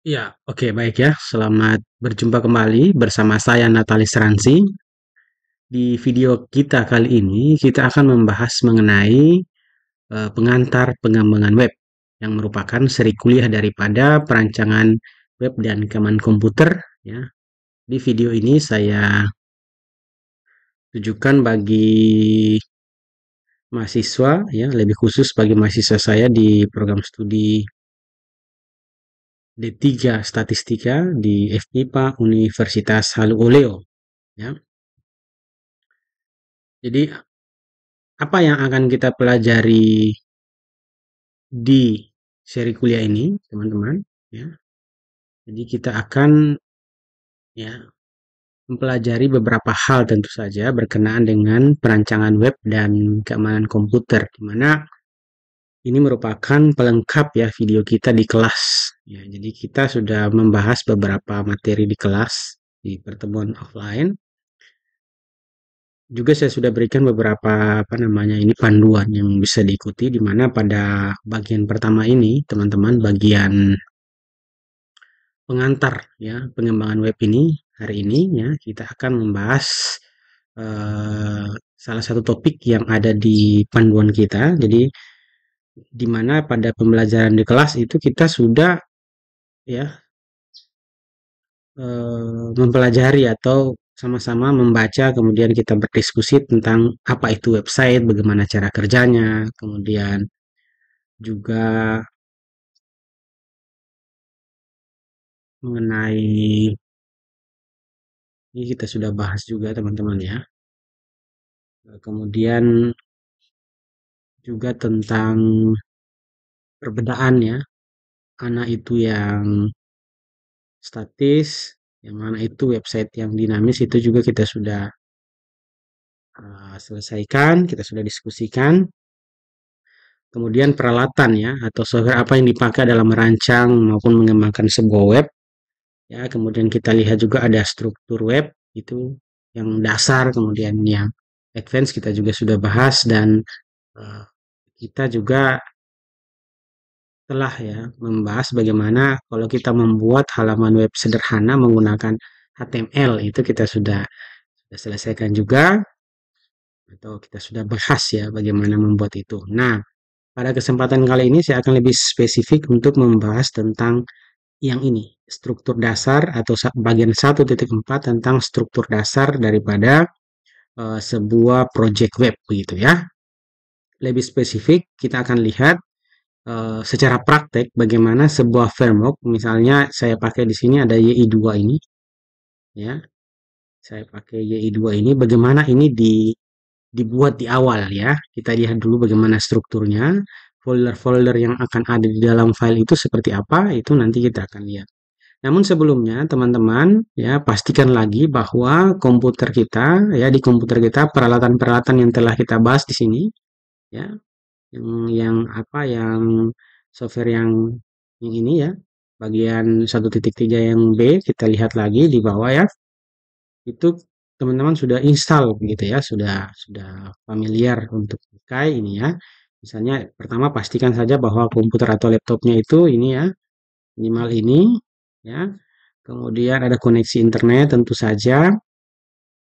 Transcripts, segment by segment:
Ya, oke, baik ya. Selamat berjumpa kembali bersama saya Natalis Ransi. Di video kita kali ini, kita akan membahas mengenai pengantar pengembangan web yang merupakan seri kuliah daripada perancangan web dan keamanan komputer. Ya, di video ini saya tujukan bagi mahasiswa, ya, lebih khusus bagi mahasiswa saya di program studi D3 Statistika di FIPA Universitas Halu Oleo. Ya, jadi apa yang akan kita pelajari di seri kuliah ini, teman-teman, ya. Jadi kita akan ya mempelajari beberapa hal tentu saja berkenaan dengan perancangan web dan keamanan komputer, di mana ini merupakan pelengkap ya video kita di kelas. Ya, jadi kita sudah membahas beberapa materi di kelas di pertemuan offline. Juga saya sudah berikan beberapa apa namanya ini panduan yang bisa diikuti, di mana pada bagian pertama ini, teman-teman, bagian pengantar ya pengembangan web ini, hari ini ya kita akan membahas salah satu topik yang ada di panduan kita. Jadi di mana pada pembelajaran di kelas itu kita sudah ya mempelajari atau sama-sama membaca, kemudian kita berdiskusi tentang apa itu website, bagaimana cara kerjanya, kemudian juga mengenai ini kita sudah bahas juga, teman-teman ya. Kemudian juga tentang perbedaan ya, mana itu yang statis, yang mana itu website yang dinamis, itu juga kita sudah selesaikan, kita sudah diskusikan. Kemudian peralatan ya, atau software apa yang dipakai dalam merancang maupun mengembangkan sebuah web. Ya, kemudian kita lihat juga ada struktur web, itu yang dasar, kemudian yang advance kita juga sudah bahas, dan eh, kita juga telah ya membahas bagaimana kalau kita membuat halaman web sederhana menggunakan HTML, itu kita sudah selesaikan juga, atau kita sudah bahas ya bagaimana membuat itu. Nah, pada kesempatan kali ini saya akan lebih spesifik untuk membahas tentang yang ini, struktur dasar atau bagian 1.4 tentang struktur dasar daripada sebuah project web begitu ya. Lebih spesifik kita akan lihat secara praktek bagaimana sebuah framework, misalnya saya pakai di sini ada YI2 ini ya. Saya pakai YI2 ini, bagaimana ini dibuat di awal ya. Kita lihat dulu bagaimana strukturnya, folder-folder yang akan ada di dalam file itu seperti apa, itu nanti kita akan lihat. Namun sebelumnya, teman-teman, ya pastikan lagi bahwa komputer kita, ya di komputer kita peralatan-peralatan yang telah kita bahas di sini, ya, yang apa, yang software yang ini ya, bagian 1.3 yang B, kita lihat lagi di bawah ya, itu teman-teman sudah install gitu ya, sudah familiar untuk pakai ini ya. Misalnya pertama pastikan saja bahwa komputer atau laptopnya itu ini ya, minimal ini ya. Kemudian ada koneksi internet tentu saja.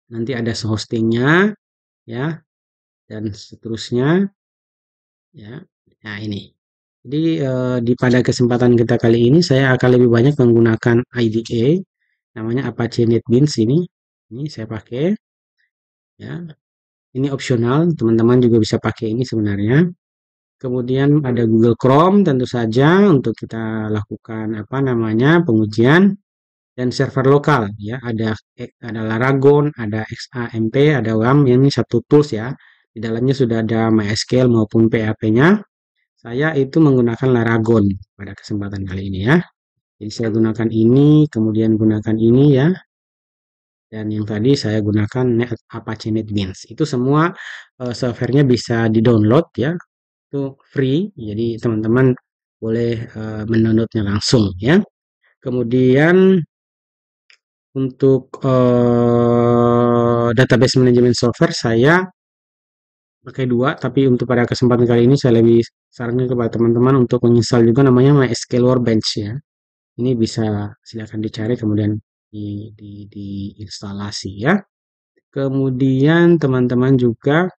Nanti ada hostingnya ya, dan seterusnya ya. Nah, ini. Jadi di pada kesempatan kita kali ini saya akan lebih banyak menggunakan IDE namanya Apache NetBeans ini. Ini saya pakai ya. Ini opsional, teman-teman juga bisa pakai ini sebenarnya. Kemudian ada Google Chrome tentu saja untuk kita lakukan apa namanya pengujian, dan server lokal ya, ada Laragon, ada XAMPP, ada WAM, ini satu tools ya. Di dalamnya sudah ada MySQL maupun PHP-nya. Saya itu menggunakan Laragon pada kesempatan kali ini ya. Jadi saya gunakan ini, kemudian gunakan ini ya. Dan yang tadi saya gunakan Apache NetBeans. Itu semua softwarenya bisa di-download ya. Itu free. Jadi teman-teman boleh mendownloadnya langsung ya. Kemudian untuk database management software saya pakai dua, tapi untuk pada kesempatan kali ini saya lebih sarankan kepada teman-teman untuk menginstal juga namanya MySQL Workbench ya. Ini bisa silakan dicari kemudian diinstalasi ya. Kemudian teman-teman juga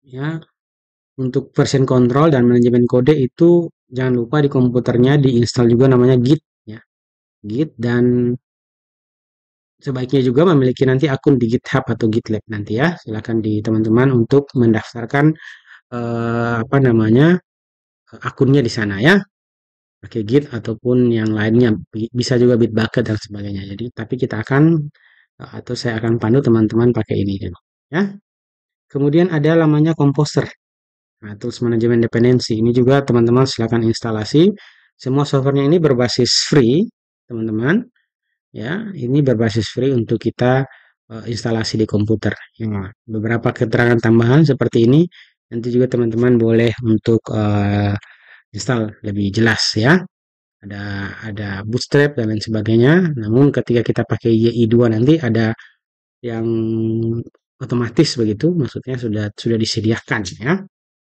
ya untuk version control dan manajemen kode itu jangan lupa di komputernya diinstal juga namanya Git ya. Git dan sebaiknya juga memiliki nanti akun di GitHub atau GitLab nanti ya. Silakan di teman-teman untuk mendaftarkan apa namanya akunnya di sana ya. Pakai Git ataupun yang lainnya bisa juga Bitbucket dan sebagainya. Jadi tapi kita akan atau saya akan pandu teman-teman pakai ini dulu ya. Kemudian ada namanya Composer. Nah, tools manajemen dependensi ini juga teman-teman silakan instalasi. Semua softwarenya ini berbasis free, teman-teman. Ya, ini berbasis free untuk kita instalasi di komputer. Ya, beberapa keterangan tambahan seperti ini nanti juga teman-teman boleh untuk install lebih jelas ya. Ada Bootstrap dan lain sebagainya. Namun ketika kita pakai YI2 nanti ada yang otomatis begitu, maksudnya sudah disediakan ya.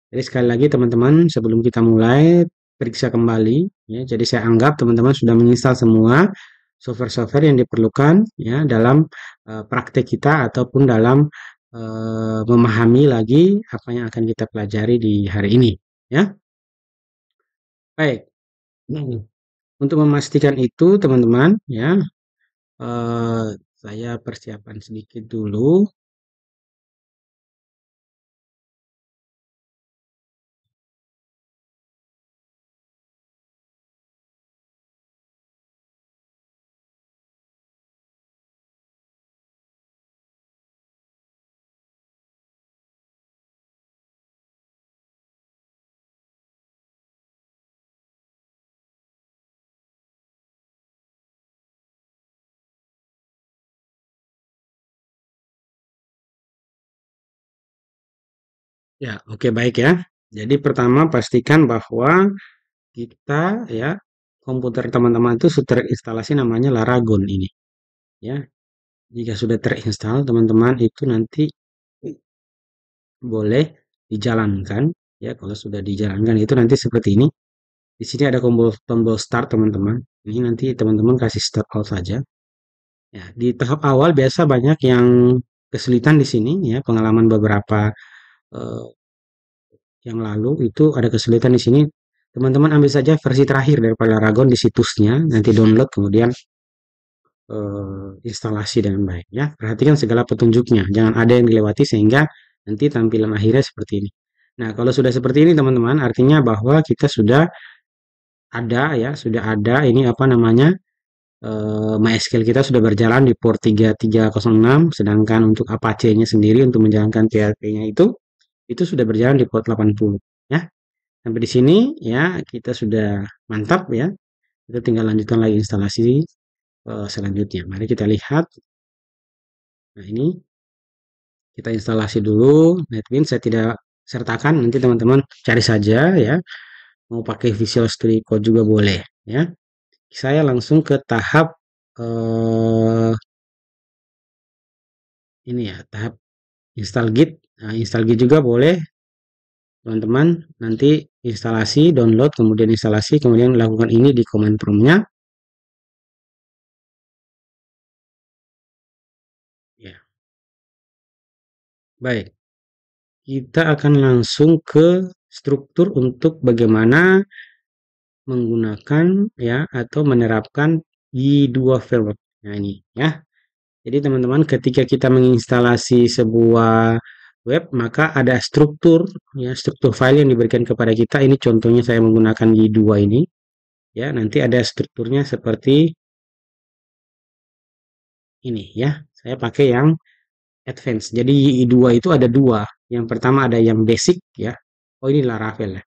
Jadi sekali lagi teman-teman sebelum kita mulai periksa kembali ya. Jadi saya anggap teman-teman sudah menginstal semua software-software yang diperlukan ya dalam praktek kita ataupun dalam memahami lagi apa yang akan kita pelajari di hari ini ya. Baik. Untuk memastikan itu teman-teman ya saya persiapan sedikit dulu. Ya, oke baik ya. Jadi pertama pastikan bahwa kita ya komputer teman-teman itu sudah terinstalasi namanya Laragon ini ya. Jika sudah terinstall teman-teman itu nanti boleh dijalankan ya. Kalau sudah dijalankan itu nanti seperti ini. Di sini ada tombol start teman-teman. Ini nanti teman-teman kasih start all saja. Ya, di tahap awal biasa banyak yang kesulitan di sini ya. Pengalaman beberapa eh, yang lalu itu ada kesulitan di sini. Teman-teman ambil saja versi terakhir daripada Laragon di situsnya, nanti download kemudian instalasi dengan baik ya. Perhatikan segala petunjuknya, jangan ada yang dilewati sehingga nanti tampilan akhirnya seperti ini. Nah, kalau sudah seperti ini teman-teman, artinya bahwa kita sudah ada ya, sudah ada ini apa namanya MySQL kita sudah berjalan di port 3306, sedangkan untuk Apache-nya sendiri untuk menjalankan PHP-nya itu sudah berjalan di port 80 ya. Sampai di sini ya kita sudah mantap ya. Kita tinggal lanjutkan lagi instalasi selanjutnya. Mari kita lihat. Nah, ini kita instalasi dulu NetBeans. Saya tidak sertakan, nanti teman-teman cari saja ya. Mau pakai Visual Studio Code juga boleh ya. Saya langsung ke tahap ini ya, tahap install Git. Nah, install Git juga boleh teman-teman. Nanti instalasi, download, kemudian instalasi, kemudian lakukan ini di command prompt-nya. Ya, baik. Kita akan langsung ke struktur untuk bagaimana menggunakan ya atau menerapkan Y2 framework. Nah, ini ya. Jadi teman-teman ketika kita menginstalasi sebuah web maka ada struktur ya, struktur file yang diberikan kepada kita. Ini contohnya saya menggunakan Y2 ini. Ya, nanti ada strukturnya seperti ini ya. Saya pakai yang advance. Jadi Y2 itu ada dua. Yang pertama ada yang basic ya. Oh, ini Laravel ya.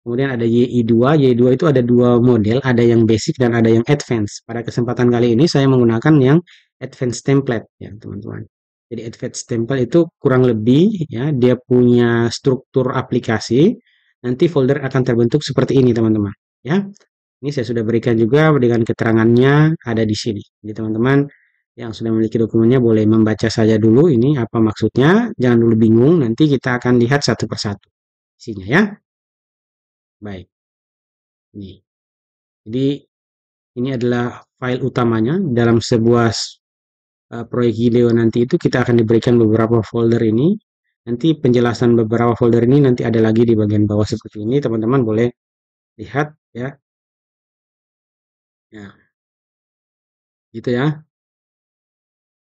Kemudian ada YI2. YI2 itu ada dua model, ada yang basic dan ada yang advance. Pada kesempatan kali ini saya menggunakan yang advance template ya, teman-teman. Jadi advance template itu kurang lebih ya, dia punya struktur aplikasi. Nanti folder akan terbentuk seperti ini, teman-teman. Ya. Ini saya sudah berikan juga dengan keterangannya ada di sini. Jadi teman-teman yang sudah memiliki dokumennya boleh membaca saja dulu ini apa maksudnya. Jangan dulu bingung, nanti kita akan lihat satu persatu isinya ya. Baik. Ini. Jadi Ini adalah file utamanya dalam sebuah proyek video nanti itu kita akan diberikan beberapa folder ini. Nanti penjelasan beberapa folder ini nanti ada lagi di bagian bawah seperti ini. Teman-teman boleh lihat ya. Ya, gitu ya.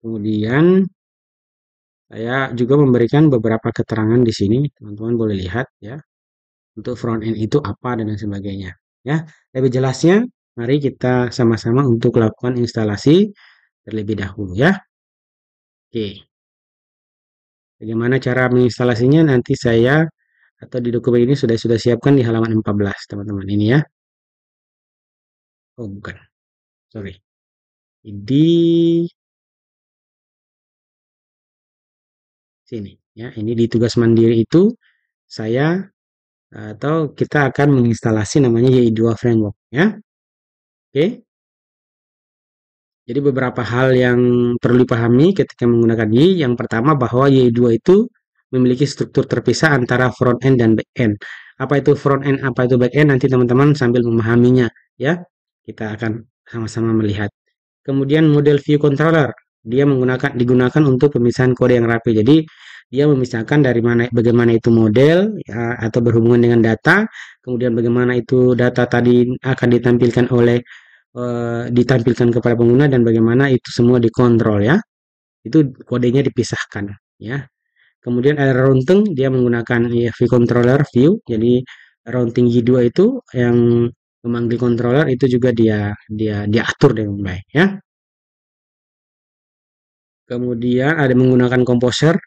Kemudian saya juga memberikan beberapa keterangan di sini. Teman-teman boleh lihat ya. Untuk front end itu apa dan lain sebagainya. Ya, lebih jelasnya mari kita sama-sama untuk lakukan instalasi terlebih dahulu ya. Oke. Bagaimana cara menginstalasinya nanti saya atau di dokumen ini sudah siapkan di halaman 14, teman-teman. Ini ya. Oh, bukan. Sorry. Di sini ya. Ini di tugas mandiri itu saya atau kita akan menginstalasi namanya YI2 framework ya. Oke. Jadi beberapa hal yang perlu dipahami ketika menggunakan Y. Yang pertama bahwa Y2 itu memiliki struktur terpisah antara front end dan back end. Apa itu front end, apa itu back end, nanti teman-teman sambil memahaminya ya. Kita akan sama-sama melihat. Kemudian model view controller, dia digunakan untuk pemisahan kode yang rapi. Jadi dia memisahkan dari mana bagaimana itu model ya, atau berhubungan dengan data, kemudian bagaimana itu data tadi akan ditampilkan kepada pengguna dan bagaimana itu semua dikontrol ya. Itu kodenya dipisahkan ya. Kemudian ada routing, dia menggunakan ya, view controller view. Jadi routing Y2 itu yang memanggil controller itu juga dia dia diatur dengan baik ya. Kemudian ada menggunakan composer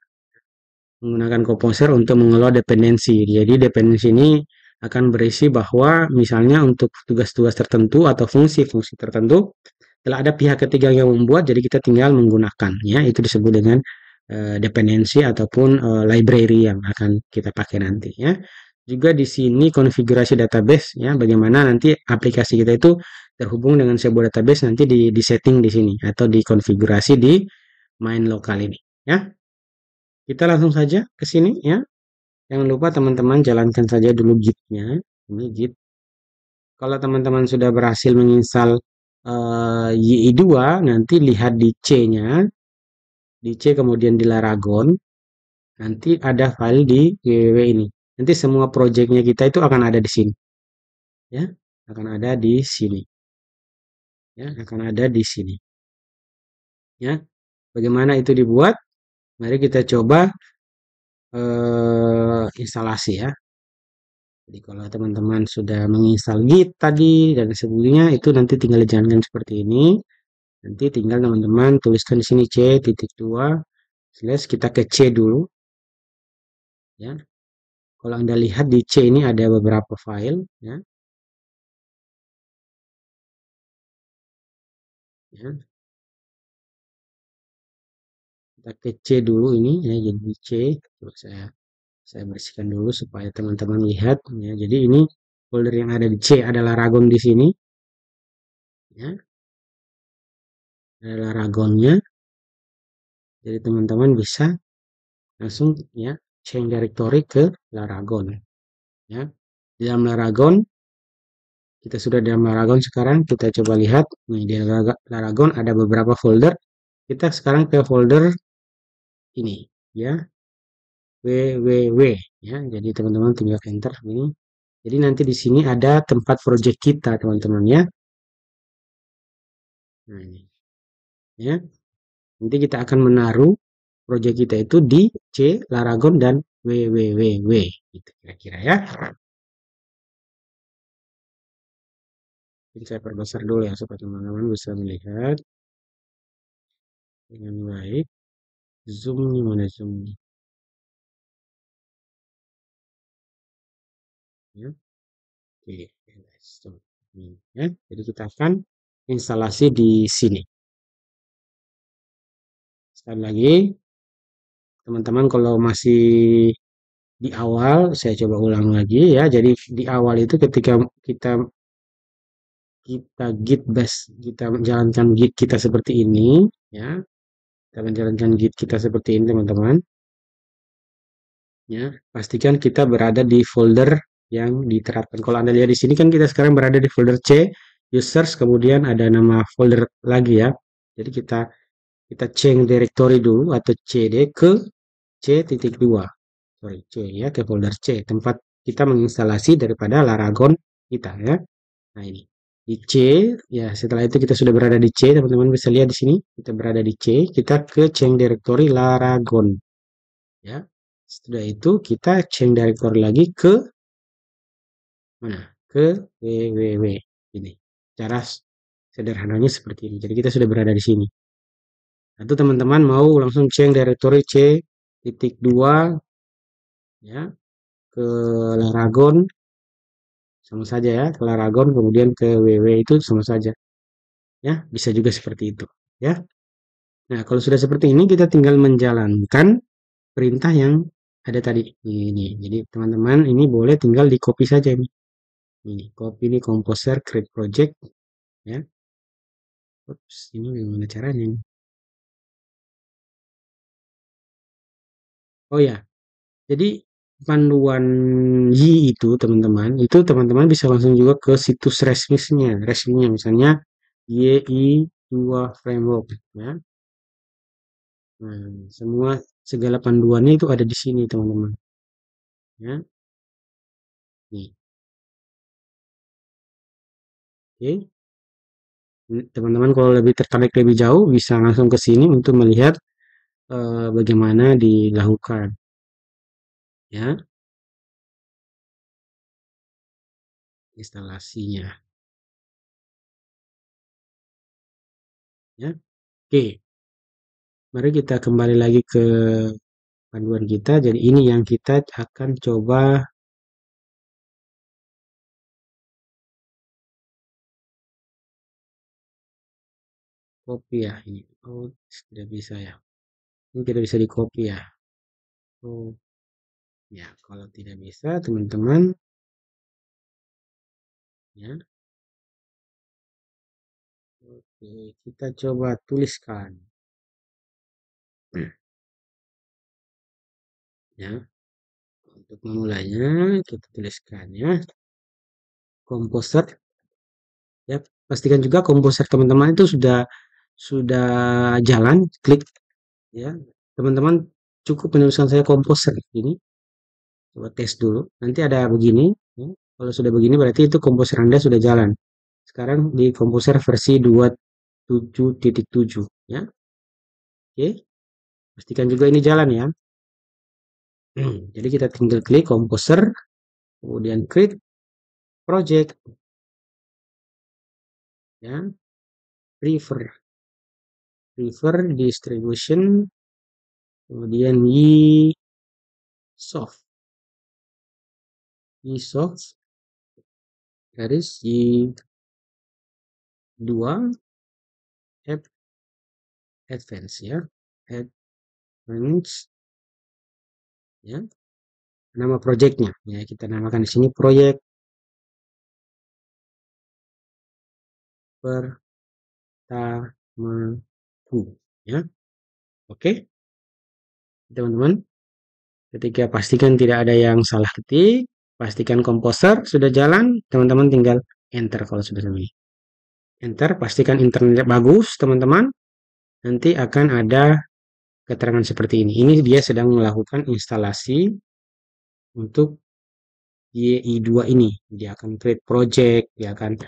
untuk mengelola dependensi. Jadi dependensi ini akan berisi bahwa misalnya untuk tugas-tugas tertentu atau fungsi-fungsi tertentu telah ada pihak ketiga yang membuat, jadi kita tinggal menggunakan ya. Itu disebut dengan dependensi ataupun library yang akan kita pakai nanti ya. Juga di sini konfigurasi database ya, bagaimana nanti aplikasi kita itu terhubung dengan sebuah database nanti di setting di sini atau dikonfigurasi di main lokal ini ya. Kita langsung saja ke sini ya. Jangan lupa teman-teman jalankan saja dulu Git-nya. Ini Git. Kalau teman-teman sudah berhasil menginstal YI2, nanti lihat di C-nya. Di C kemudian di Laragon. Nanti ada file di www ini. Nanti semua projectnya kita itu akan ada di sini. Ya, akan ada di sini. Ya, akan ada di sini. Ya, bagaimana itu dibuat? Mari kita coba instalasi ya. Jadi kalau teman-teman sudah menginstal Git tadi dan sebagainya itu nanti tinggal dijalankan seperti ini. Nanti tinggal teman-teman tuliskan di sini C.2 slash kita ke C dulu ya. Kalau Anda lihat di C ini ada beberapa file ya. Ya. Kita ke C dulu ini ya, jadi C. Coba saya bersihkan dulu supaya teman-teman lihat ya. Jadi ini folder yang ada di C adalah Ragon di sini ya. Adalah Ragonnya. Jadi teman-teman bisa langsung ya change directory ke Laragon ya. Di dalam Laragon kita sudah dalam Laragon sekarang kita coba lihat nih di Laragon ada beberapa folder. Kita sekarang ke folder ini ya www ya. Jadi teman-teman tinggal enter ini. Jadi nanti di sini ada tempat project kita teman-teman ya. Nah ini ya. Nanti kita akan menaruh project kita itu di C Laragon dan www gitu kira-kira ya. Ini saya perbesar dulu ya supaya teman-teman bisa melihat dengan baik. Zoom-nya mana zoom ya. Oke, ya. Jadi kita akan instalasi di sini. Sekali lagi, teman-teman kalau masih di awal, saya coba ulang lagi ya. Jadi di awal itu ketika kita kita git base, kita menjalankan git kita seperti ini ya. Kita menjalankan git kita seperti ini teman-teman. Ya, pastikan kita berada di folder yang diterapkan. Kalau Anda lihat di sini kan kita sekarang berada di folder C users, kemudian ada nama folder lagi ya. Jadi kita change directory dulu atau cd ke C.2. Sorry, C ya, ke folder C, tempat kita menginstalasi daripada Laragon kita ya. Nah, ini di C ya, setelah itu kita sudah berada di C, teman-teman bisa lihat di sini kita berada di C, kita ke change directory Laragon ya. Setelah itu kita change directory lagi ke mana? Ke www ini. Cara sederhananya seperti ini. Jadi kita sudah berada di sini. Atau teman-teman mau langsung change directory C.2 ya ke Laragon sama saja ya, ke Laragon kemudian ke www itu sama saja. Ya, bisa juga seperti itu ya. Nah, kalau sudah seperti ini kita tinggal menjalankan perintah yang ada tadi. Ini. Jadi teman-teman ini boleh tinggal di copy saja ini. Ini, copy ini composer create project ya. Ups, ini gimana caranya ini? Oh ya, jadi panduan Y itu teman-teman bisa langsung juga ke situs resminya misalnya YI2 framework ya. Nah, segala panduannya itu ada di sini teman-teman ya. Nih, oke. Teman-teman kalau lebih tertarik lebih jauh bisa langsung ke sini untuk melihat bagaimana dilakukan ya instalasinya ya. Oke, mari kita kembali lagi ke panduan kita. Jadi ini yang kita akan coba copy ya ini. Oh, tidak bisa ya. Ini tidak bisa di copy ya. Oh, ya kalau tidak bisa teman-teman ya. Oke, kita coba tuliskan ya. Untuk memulainya kita tuliskan ya. Composer ya. Pastikan juga komposer teman-teman itu sudah jalan, klik ya. Teman-teman cukup menuliskan saya komposer ini. Coba tes dulu. Nanti ada begini. Ya. Kalau sudah begini berarti itu komposer Anda sudah jalan. Sekarang di komposer versi 27.7 ya. Oke. Pastikan juga ini jalan ya. Jadi kita tinggal klik komposer, kemudian create project ya. Prefer distribution, kemudian soft garis Y2 advance ya. Advance ya. Nama projectnya ya kita namakan di sini proyek pertamaku ya. Oke, teman-teman. Ketika pastikan tidak ada yang salah ketik, pastikan komposer sudah jalan, teman-teman tinggal enter kalau sudah selesai. Enter, pastikan internetnya bagus, teman-teman. Nanti akan ada keterangan seperti ini. Ini dia sedang melakukan instalasi untuk YI2 ini. Dia akan create project, dia akan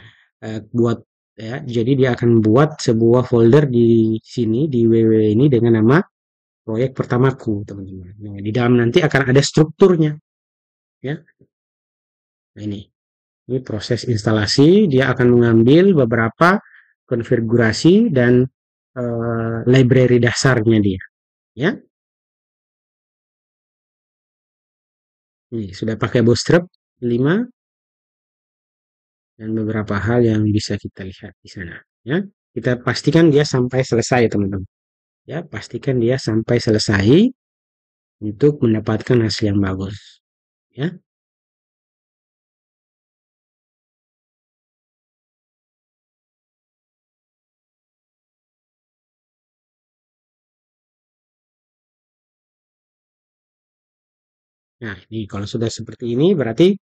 buat ya. Jadi dia akan buat sebuah folder di sini di www ini dengan nama proyek pertamaku, teman-teman. Nah, di dalam nanti akan ada strukturnya, ya. Nah, ini proses instalasi. Dia akan mengambil beberapa konfigurasi dan library dasarnya dia, ya. Ini sudah pakai Bootstrap 5 dan beberapa hal yang bisa kita lihat di sana, ya. Kita pastikan dia sampai selesai, teman-teman. Ya, pastikan dia sampai selesai untuk mendapatkan hasil yang bagus, ya. Nah, ini kalau sudah seperti ini berarti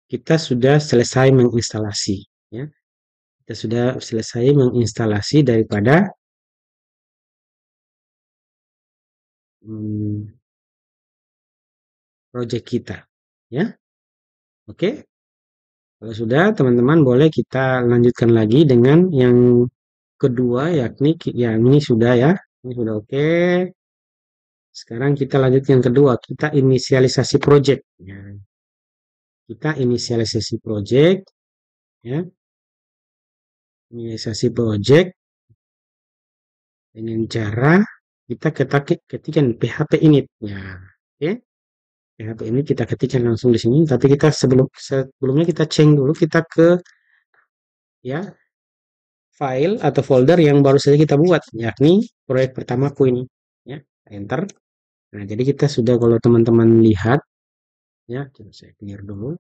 kita sudah selesai menginstalasi, ya. kita sudah selesai menginstalasi daripada hmm, project kita. Ya, oke. Kalau sudah, teman-teman boleh kita lanjutkan lagi dengan yang kedua, yakni ya ini sudah ya, ini sudah oke. Sekarang kita lanjut yang kedua, kita inisialisasi project. Ya, kita inisialisasi project, ya, inisialisasi project dengan cara kita ketikkan PHP init. Ya, oke. PHP ini kita ketikkan langsung di sini, tapi kita sebelumnya kita change dulu kita ke ya file atau folder yang baru saja kita buat, yakni proyek pertamaku ini. Ya, enter. Nah, jadi kita sudah kalau teman-teman lihat, ya, coba saya clear dulu.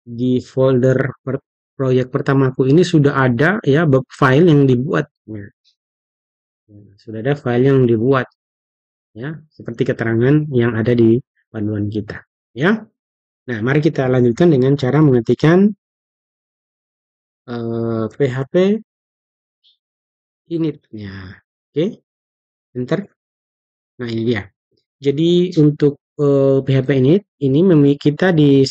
Di folder proyek pertamaku ini sudah ada ya file yang dibuat. Ya, sudah ada file yang dibuat, ya, seperti keterangan yang ada di panduan kita. Ya, nah mari kita lanjutkan dengan cara mengetikkan PHP initnya. Oke, enter. Nah ini dia. Jadi untuk PHP ini kita di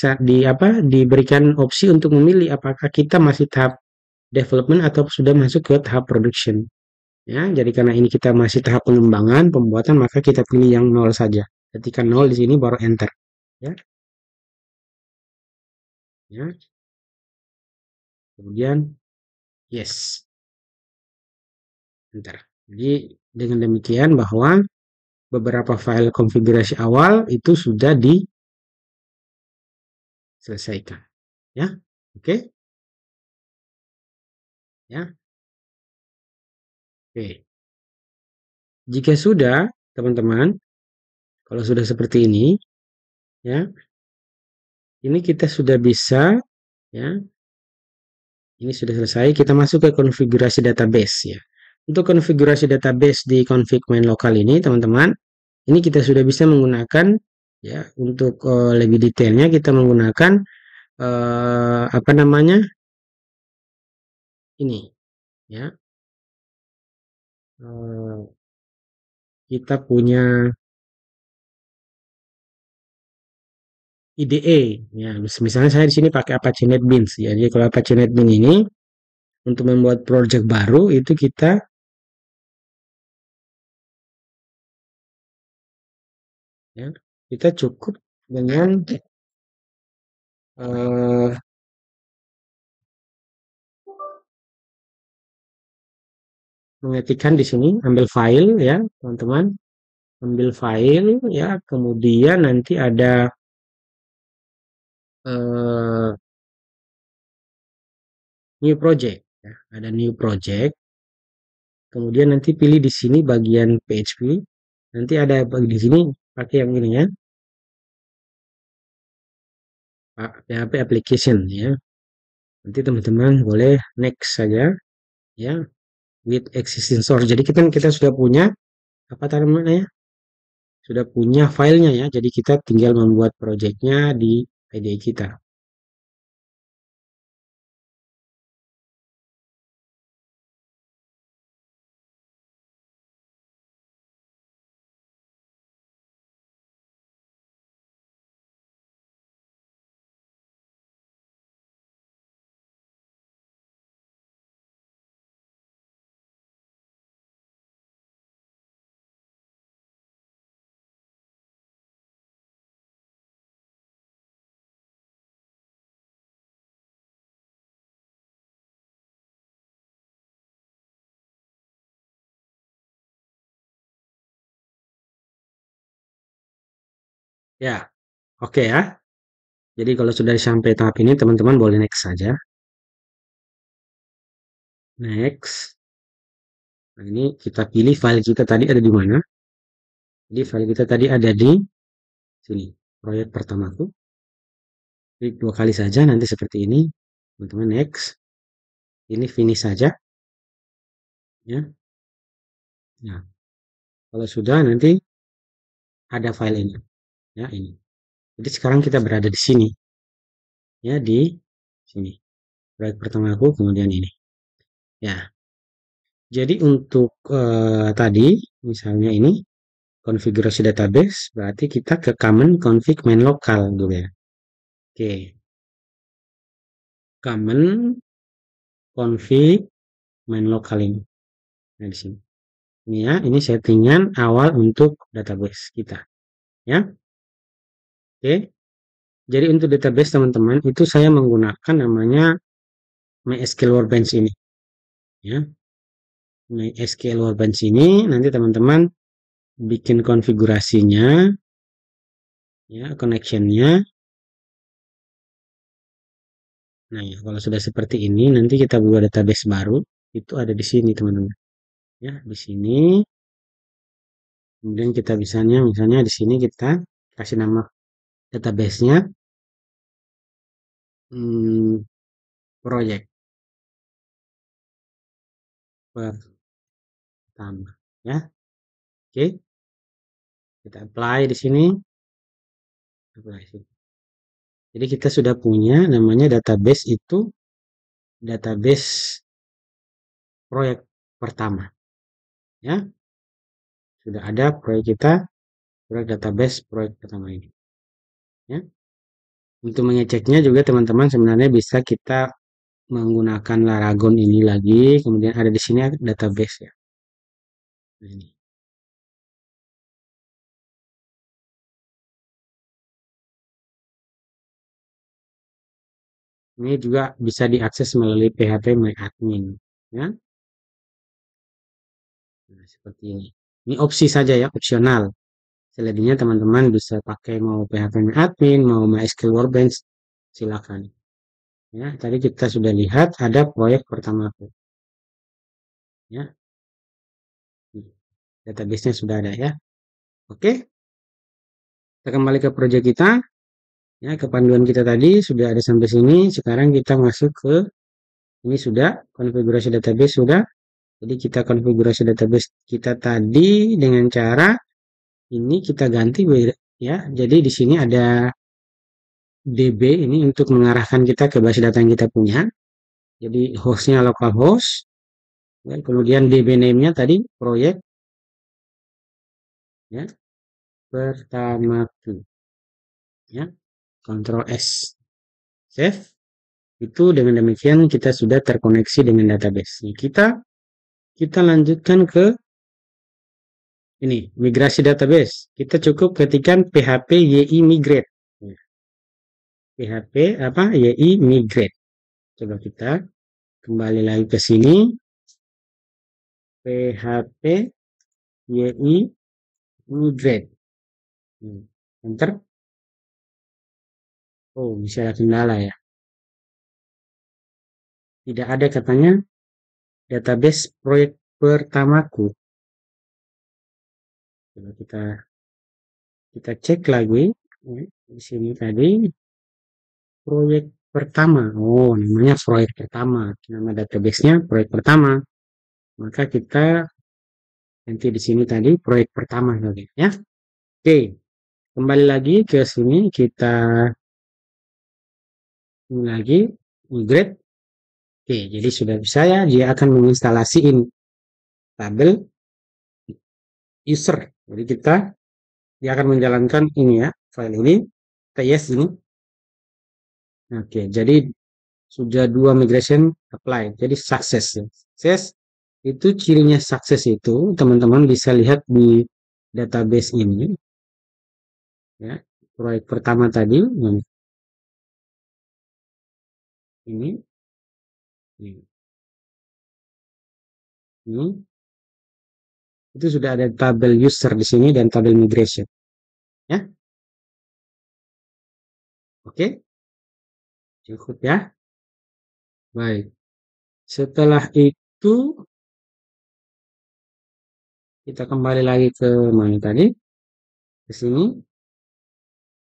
apa diberikan opsi untuk memilih apakah kita masih tahap development atau sudah masuk ke tahap production. Ya, jadi karena ini kita masih tahap pengembangan, pembuatan, maka kita pilih yang nol saja. Ketika nol di sini baru enter. Ya, ya. Kemudian yes, enter. Jadi dengan demikian bahwa beberapa file konfigurasi awal itu sudah diselesaikan. Ya, oke, ya, oke. Jika sudah, teman-teman, kalau sudah seperti ini, ya, ini kita sudah bisa, ya, ini sudah selesai. Kita masuk ke konfigurasi database, ya. Untuk konfigurasi database di config main lokal ini, teman-teman, ini kita sudah bisa menggunakan, ya, untuk lebih detailnya kita menggunakan apa namanya ini, ya, eh, kita punya IDE, ya. Misalnya saya di sini pakai Apache NetBeans, ya. Jadi kalau Apache NetBeans ini untuk membuat project baru itu ya, kita cukup dengan eh, mengetikkan di sini, ambil file ya, teman-teman, ambil file ya, kemudian nanti ada eh, new project, ya, ada new project, kemudian nanti pilih di sini bagian PHP, nanti ada di sini pakai yang ini ya, PHP application ya. Nanti teman-teman boleh next saja ya with existing source. Jadi kita sudah punya apa namanya? Sudah punya filenya ya. Jadi kita tinggal membuat projectnya di IDE kita. Ya, oke ya. Jadi kalau sudah sampai tahap ini teman-teman boleh next saja. Next. Nah, ini kita pilih file kita tadi ada di mana. Jadi file kita tadi ada di sini. Proyek pertamaku. Klik dua kali saja nanti seperti ini. Teman-teman next. Ini finish saja ya. Nah, kalau sudah nanti ada file ini ya ini. Jadi sekarang kita berada di sini ya di sini. proyek pertamaku, kemudian ini. Ya, jadi untuk tadi, misalnya ini, konfigurasi database, berarti kita ke common config main lokal gitu ya. Oke, common config main lokal ini. Nah, di sini. Ini ya, ini settingan awal untuk database kita. Ya, oke. Jadi untuk database teman-teman, itu saya menggunakan namanya MySQL Workbench ini. Ya, MySQL Workbench ini nanti teman-teman bikin konfigurasinya, ya, connectionnya. Nah, kalau sudah seperti ini, nanti kita buat database baru, itu ada di sini teman-teman. Ya, di sini. Kemudian kita misalnya di sini kita kasih nama database-nya proyek pertama. Ya, oke. Kita apply di sini. Apply sini. Jadi kita sudah punya namanya database itu database proyek pertama. Ya, sudah ada proyek kita, proyek database proyek pertama ini. Ya, untuk mengeceknya juga teman-teman sebenarnya bisa kita menggunakan Laragon ini lagi, kemudian ada di sini database ya. Nah, ini. Ini juga bisa diakses melalui PHP MyAdmin. Ya, nah, seperti ini. Ini opsi saja ya, opsional. Selebihnya teman-teman bisa pakai mau PHP admin, mau MySQL Workbench, silakan. Ya, tadi kita sudah lihat ada proyek pertama aku. Ya, database-nya sudah ada ya. Oke, kita kembali ke proyek kita. Ya, ke panduan kita tadi sudah ada sampai sini. Sekarang kita masuk ke ini sudah konfigurasi database sudah. Jadi kita konfigurasi database kita tadi dengan cara ini kita ganti ya. Jadi di sini ada DB ini untuk mengarahkan kita ke base data yang kita punya. Jadi hostnya localhost, ya, kemudian DB name-nya tadi proyek ya pertama ya, Ctrl S, save. Itu dengan demikian kita sudah terkoneksi dengan database. Kita lanjutkan ke ini migrasi database. Kita cukup ketikkan php yi migrate. PHP apa yi migrate. Coba kita kembali lagi ke sini. PHP yi migrate. Enter. Oh, bisa ada kendala ya. Tidak ada katanya database proyek pertamaku. Coba kita cek lagi. Di sini tadi proyek pertama. Oh, namanya proyek pertama. Nama database-nya proyek pertama. Maka kita nanti di sini tadi proyek pertama tadi ya. Oke, kembali lagi ke sini kita ini lagi migrate. Oke, jadi sudah bisa ya. Dia akan menginstalasiin tabel user. Jadi dia akan menjalankan ini ya, file ini, ts ini. Oke, jadi sudah dua migration apply. Jadi sukses ya. Sukses itu cirinya sukses itu teman-teman bisa lihat di database ini ya. Proyek pertama tadi ini ini itu sudah ada tabel user di sini dan tabel migration ya. Oke, cukup ya. Baik. Setelah itu kita kembali lagi ke mana tadi? Ke sini.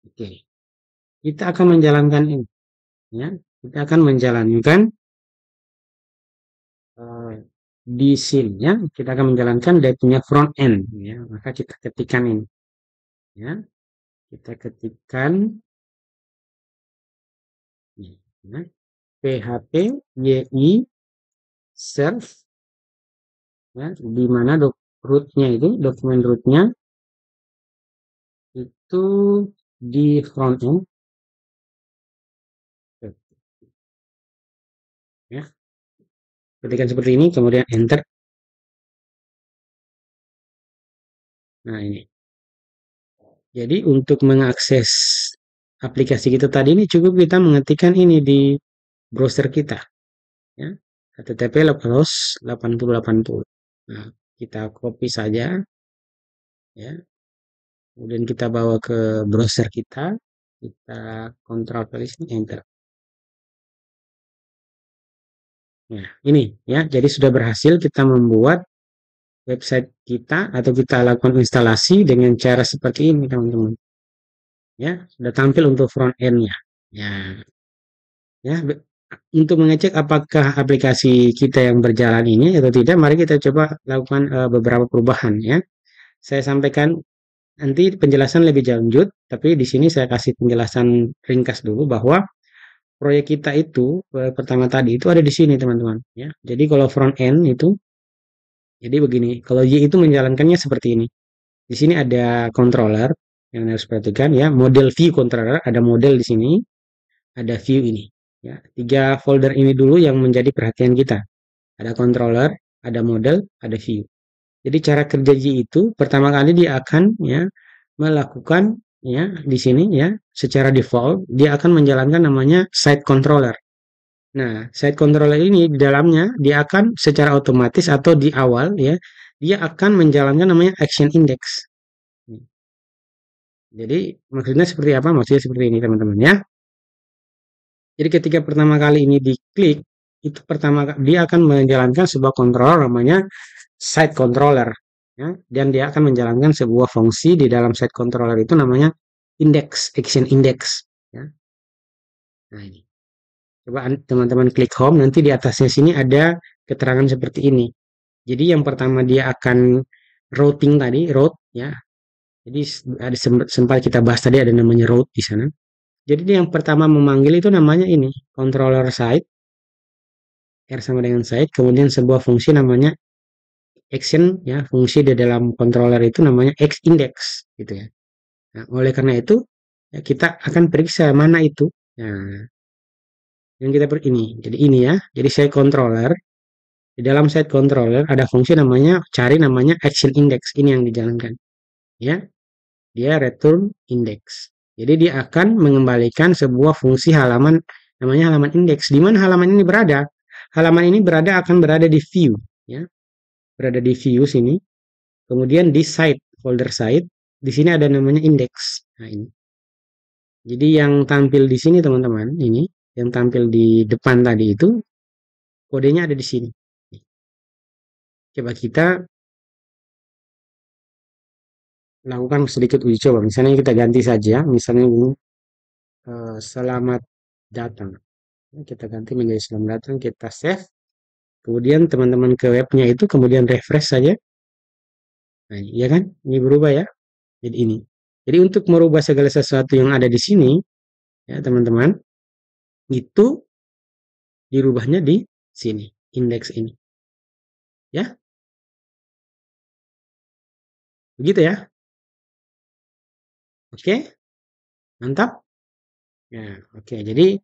Oke. Kita akan menjalankan ini ya. Kita akan menjalankan di sini ya. Kita akan menjalankan dia punya front end ya. Maka kita ketikkan ini ya. Kita ketikkan ya. php yi serve, ya, di mana rootnya itu dokumen rootnya itu di front end, ya. Ketikkan seperti ini, kemudian enter. Nah, ini. Jadi untuk mengakses aplikasi kita tadi ini cukup kita mengetikkan ini di browser kita, ya. http localhost 8080. Nah, kita copy saja, ya. Kemudian kita bawa ke browser kita kontrol kali sini, enter. Nah, ini ya, jadi sudah berhasil kita membuat website kita atau kita lakukan instalasi dengan cara seperti ini, teman-teman. Ya, sudah tampil untuk front end-nya. Ya, ya, untuk mengecek apakah aplikasi kita yang berjalan ini atau tidak, mari kita coba lakukan beberapa perubahan ya. Saya sampaikan nanti penjelasan lebih lanjut, tapi di sini saya kasih penjelasan ringkas dulu bahwa proyek kita itu pertama tadi itu ada di sini, teman-teman, ya. Jadi kalau front end itu, jadi begini, kalau Y itu menjalankannya seperti ini. Di sini ada controller yang harus perhatikan ya, model view controller, ada model di sini, ada view ini. Ya, tiga folder ini dulu yang menjadi perhatian kita. Ada controller, ada model, ada view. Jadi cara kerja Y itu pertama kali dia akan ya melakukan ya di sini ya secara default dia akan menjalankan namanya site controller. Nah, site controller ini di dalamnya dia akan secara otomatis atau di awal ya dia akan menjalankan namanya action index. Jadi maksudnya seperti apa? Maksudnya seperti ini, teman-teman ya. Jadi ketika pertama kali ini diklik, itu pertama dia akan menjalankan sebuah controller namanya site controller, ya. Dan dia akan menjalankan sebuah fungsi di dalam site controller itu namanya index, action index, ya. Nah, ini. Coba teman-teman klik home, nanti di atasnya sini ada keterangan seperti ini. Jadi yang pertama dia akan routing tadi, route ya. Jadi ada sempat kita bahas tadi ada namanya route di sana. Jadi yang pertama memanggil itu namanya ini, controller site, R sama dengan site, kemudian sebuah fungsi namanya action, ya, fungsi di dalam controller itu namanya x index, gitu ya. Nah, oleh karena itu, ya, kita akan periksa mana itu. Nah, yang kita ini, jadi ini ya, jadi site controller, di dalam site controller ada fungsi namanya, cari namanya action index, ini yang dijalankan. Ya, dia return index. Jadi dia akan mengembalikan sebuah fungsi halaman namanya halaman index. Di mana halaman ini berada? Halaman ini akan berada di view, ya. Berada di view sini. Kemudian di site, folder site, di sini ada namanya index. Nah, ini. Jadi yang tampil di sini, teman-teman, ini yang tampil di depan tadi itu kodenya ada di sini. Coba kita lakukan sedikit uji coba. Misalnya kita ganti saja, misalnya ini selamat datang. Kita ganti menjadi selamat datang, kita save. Kemudian teman-teman ke webnya itu, kemudian refresh saja. Nah, iya kan? Ini berubah ya. Jadi ini. Jadi untuk merubah segala sesuatu yang ada di sini, ya teman-teman, itu dirubahnya di sini, indeks ini. Ya, begitu ya. Oke, mantap. Ya, oke. Jadi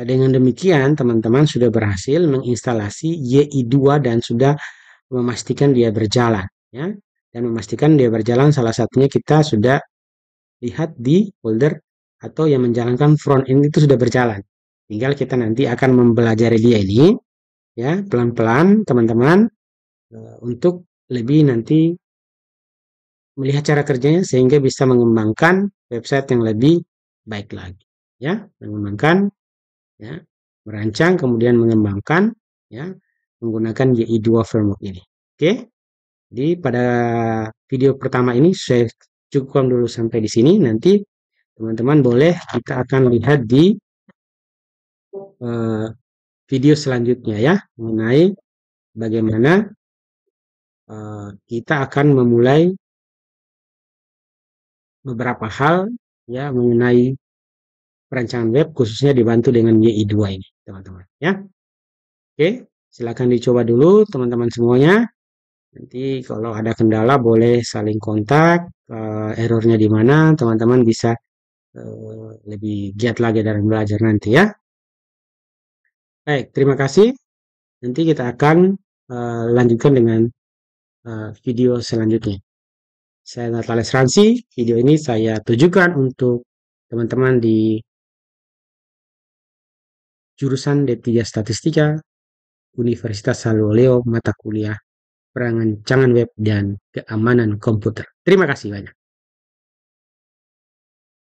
dengan demikian teman-teman sudah berhasil menginstalasi YI2 dan sudah memastikan dia berjalan, ya. Dan memastikan dia berjalan salah satunya kita sudah lihat di folder atau yang menjalankan front end itu sudah berjalan. Tinggal kita nanti akan mempelajari dia ini ya pelan-pelan teman-teman untuk lebih nanti melihat cara kerjanya sehingga bisa mengembangkan website yang lebih baik lagi ya, mengembangkan ya, merancang kemudian mengembangkan ya menggunakan YI2 framework ini. Oke. Jadi pada video pertama ini saya cukupkan dulu sampai di sini. Nanti teman-teman boleh kita akan lihat di uh, video selanjutnya ya mengenai bagaimana kita akan memulai beberapa hal ya mengenai perancangan web khususnya dibantu dengan YI2 ini, teman-teman ya. Oke, silakan dicoba dulu teman-teman semuanya. Nanti kalau ada kendala boleh saling kontak, errornya di mana, teman-teman bisa lebih giat lagi dalam belajar nanti ya. Baik, terima kasih. Nanti kita akan lanjutkan dengan video selanjutnya. Saya Natales Ransi. Video ini saya tujukan untuk teman-teman di jurusan D3 Statistika Universitas Saluleo mata kuliah Perancangan Web dan Keamanan Komputer. Terima kasih banyak.